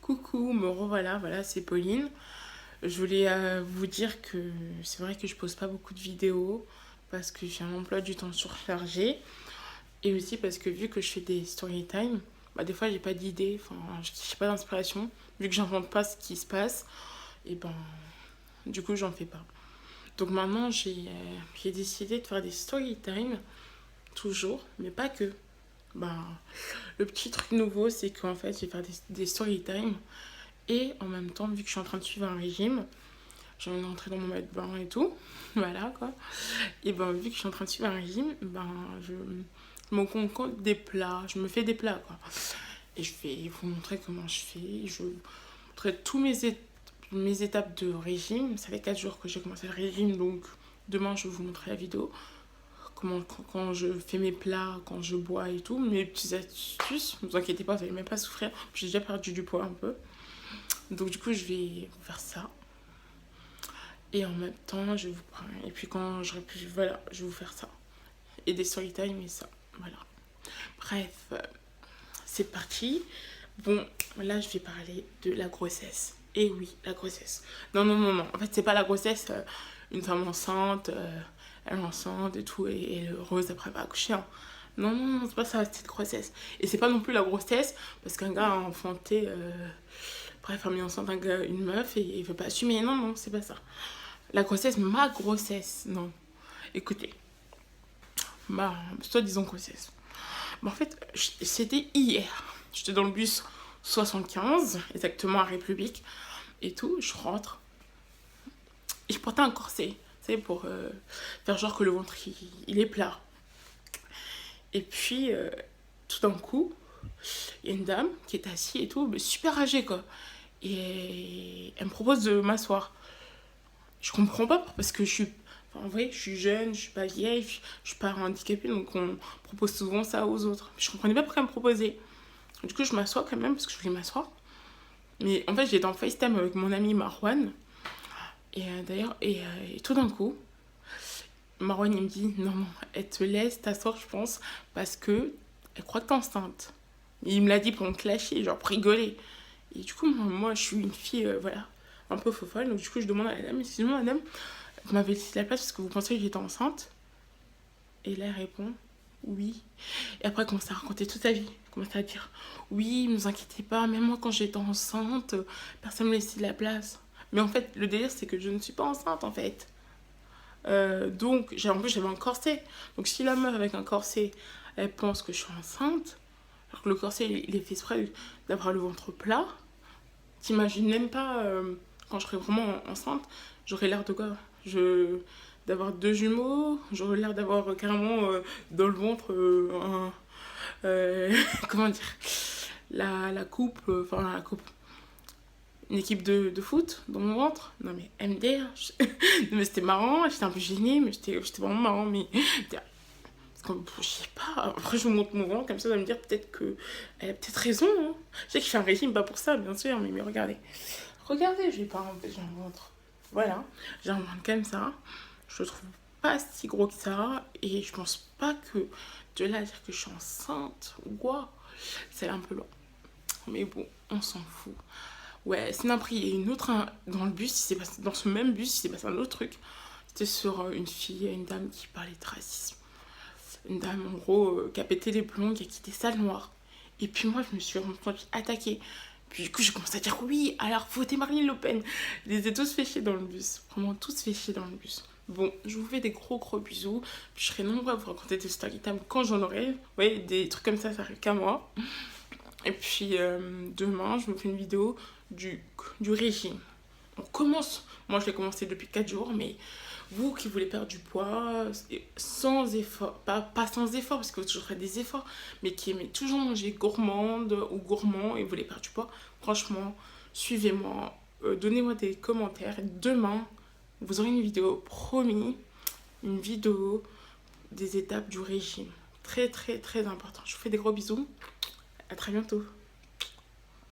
Coucou, me revoilà, voilà, c'est Pauline. Je voulais vous dire que c'est vrai que je pose pas beaucoup de vidéos parce que j'ai un emploi du temps surchargé et aussi parce que vu que je fais des story time, bah des fois j'ai pas d'idée, enfin j'ai pas d'inspiration, vu que j'invente pas ce qui se passe, et ben du coup j'en fais pas. Donc maintenant j'ai décidé de faire des story time toujours, mais pas que. Ben, le petit truc nouveau c'est qu'en fait je vais faire des story time. Et en même temps, vu que je suis en train de suivre un régime, j'ai envie d'entrer dans mon maillot de bain et tout. Voilà quoi. Et ben, vu que je suis en train de suivre un régime, ben, je me concocte des plats. Je me fais des plats quoi. Et je vais vous montrer comment je fais. Je vous montrer mes étapes de régime. Ça fait 4 jours que j'ai commencé le régime, donc demain je vais vous montrer la vidéo. Comment, quand je fais mes plats, quand je bois et tout. Mes petites astuces. Ne vous inquiétez pas, vous n'allez même pas souffrir. J'ai déjà perdu du poids un peu. Donc du coup, je vais vous faire ça. Et en même temps, je vais vous prendre. Et puis quand j'aurai plus, voilà, je vais vous faire ça. Et des story time et ça. Voilà. Bref, c'est parti. Bon, là, je vais parler de la grossesse. Et oui, la grossesse. Non, non, non, non. En fait, c'est pas la grossesse. Une femme enceinte, elle est enceinte et tout, et elle est heureuse après avoir accouché. Hein. Non, non, non, c'est pas ça, c'est de grossesse. Et c'est pas non plus la grossesse, parce qu'un gars a enfanté. Bref, a mis enceinte un gars, une meuf, et il veut pas assumer. Non, non, c'est pas ça. La grossesse, ma grossesse, non. Écoutez, ma soi-disant grossesse. Mais en fait, c'était hier. J'étais dans le bus 75, exactement à République, et tout. Je rentre. Et je portais un corset, vous savez, pour faire genre que le ventre, il est plat. Et puis, tout d'un coup, il y a une dame qui est assise et tout, mais super âgée, quoi. Et elle me propose de m'asseoir. Je comprends pas parce que je suis. Enfin, en vrai, je suis jeune, je suis pas vieille, je suis pas handicapée, donc on propose souvent ça aux autres. Je comprenais pas pourquoi elle me proposait. Du coup, je m'assois quand même parce que je voulais m'asseoir. Mais en fait, j'étais en FaceTime avec mon ami Marwan. Et d'ailleurs, et tout d'un coup, Marwan il me dit non, non, elle te laisse t'asseoir, je pense, parce que elle croit que t'es enceinte. Et il me l'a dit pour me clasher, genre pour rigoler. Et du coup, moi je suis une fille, voilà, un peu fofolle. Donc du coup, je demande à la dame, excusez-moi, madame, vous m'avez laissé la place parce que vous pensez que j'étais enceinte. Et là, elle répond oui. Et après, elle commence à raconter toute sa vie. Elle commence à dire oui, ne vous inquiétez pas, même moi quand j'étais enceinte, personne ne me laissait de la place. Mais en fait, le délire, c'est que je ne suis pas enceinte en fait. Donc, en plus, j'avais un corset. Donc, si la meuf avec un corset, elle pense que je suis enceinte, alors que le corset, il est fait exprès d'avoir le ventre plat, t'imagines même pas quand je serai vraiment enceinte, j'aurai l'air de quoi d'avoir deux jumeaux, j'aurais l'air d'avoir carrément dans le ventre comment dire la coupe, enfin la coupe, une équipe de foot dans mon ventre. Non mais MDR, mais c'était marrant, j'étais un peu gênée, mais j'étais vraiment marrant, mais je sais pas, après je vous montre mon ventre comme ça, elle va me dire peut-être que elle a peut-être raison. Hein. Je sais que je fais un régime pas pour ça, bien sûr, mais regardez. Regardez, j'ai pas j'ai un ventre. Voilà, j'ai un ventre comme ça. Je le trouve pas si gros que ça. Et je pense pas que de là à dire que je suis enceinte, quoi, c'est un peu loin. Mais bon, on s'en fout. Ouais, sinon après, il y a une autre dans le bus, dans ce même bus, il s'est passé un autre truc. C'était sur une fille, une dame qui parlait de racisme. Une dame, en gros, qui a pété les plombs, qui a quitté salle noire. Et puis moi, je me suis attaquée. Puis du coup, j'ai commencé à dire oui, alors votez Marine Le Pen. Ils étaient tous fait chier dans le bus. Vraiment, tous fait chier dans le bus. Bon, je vous fais des gros gros bisous. Puis je serai nombreux à vous raconter des story time quand j'en aurai. Vous voyez, des trucs comme ça arrive qu'à moi. Et puis demain, je vous fais une vidéo du régime. On commence. Moi, je l'ai commencé depuis 4 jours, mais vous qui voulez perdre du poids sans effort, pas sans effort, parce que je ferai des efforts, mais qui aimez toujours manger gourmande ou gourmand et vous voulez perdre du poids, franchement, suivez-moi, donnez-moi des commentaires. Demain, vous aurez une vidéo, promis, une vidéo des étapes du régime. Très, très, très important. Je vous fais des gros bisous. À très bientôt.